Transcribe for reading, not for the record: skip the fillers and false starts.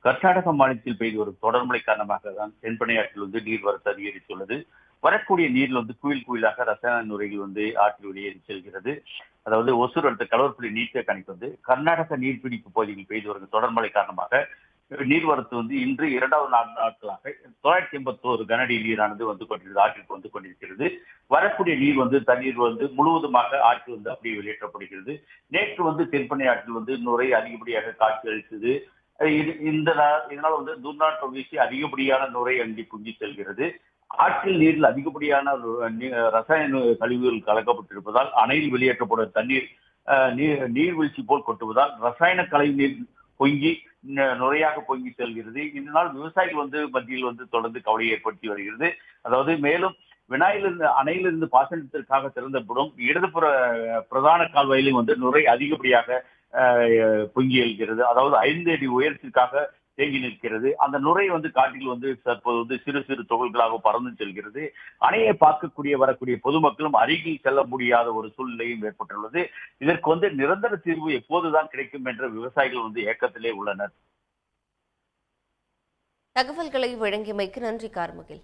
கர்நாடக மாநிலத்தில் பெய்து வரும் தொடர் மழை காரணமாக தான் தென்பெண்ணை ஆற்றில் நீர்வரத்து அதிகரித்துள்ளது. வரக்கூடிய நீரில் குயில் குயிலாக ரசாயன நுரைகள் ஆற்றில் வெளியேறி செல்கிறது. அதாவது ஒசூர் அடுத்த கலவரப்பள்ளி நீர்த்தேக்க அணைக்கு கர்நாடக நீர்பிடிப்பு பகுதியில் பெய்து வரும் தொடர் மழை காரணமாக நீர்வரத்து இன்று இரண்டாவது நாட்களாக 981 கனஅடி நீரானது ஆற்றிற்கு கொண்டிருக்கிறது. வரக்கூடிய நீர் தண்ணீர் முழுவதுமாக ஆற்றில் அப்படியே வெளியேற்றப்படுகிறது. நேற்று தென்பெண்ணை ஆற்றில் நுரை அதிகப்படியாக காட்சி அளித்தது. இதனால் துர்நாற்றம் வீசி அதிகப்படியான நுரை அங்கி புங்கி செல்கிறது. ஆற்றில் நீரில் அதிகப்படியான ரசாயன கழிவுகள் கலக்கப்பட்டிருப்பதால் அணையில் வெளியேற்றப்படும் தண்ணீர் நீர்வீழ்ச்சி போல் கொட்டுவதால் ரசாயன கழிவு நீர் பொங்கி நுரையாக பொங்கி செல்கிறது. இதனால் விவசாயிகள் மத்தியில் தொடர்ந்து கவலையை ஏற்படுத்தி வருகிறது. அதாவது மேலும் வினாயிலிருந்து அணையிலிருந்து பாசனத்திற்காக திறந்தப்படும் இடதுபுற பிரதான கால்வாயிலும் நுரை அதிகப்படியாக பொங்கி எழுகிறது. அதாவது 5 அடி உயரத்திற்காக தேங்கி நிற்கிறது. அந்த நுரை காட்டில் தற்போது சிறு சிறு துகள்களாக பறந்து செல்கிறது. அணையை பார்க்கக்கூடிய வரக்கூடிய பொதுமக்களும் அருகில் செல்ல முடியாத ஒரு சூழ்நிலையும் ஏற்பட்டுள்ளது. இதற்கு நிரந்தர தீர்வு எப்போதுதான் கிடைக்கும் என்ற விவசாயிகள் ஏக்கத்திலே உள்ளனர். தகவல்களை வழங்கியமைக்கு நன்றி கார்முகில்.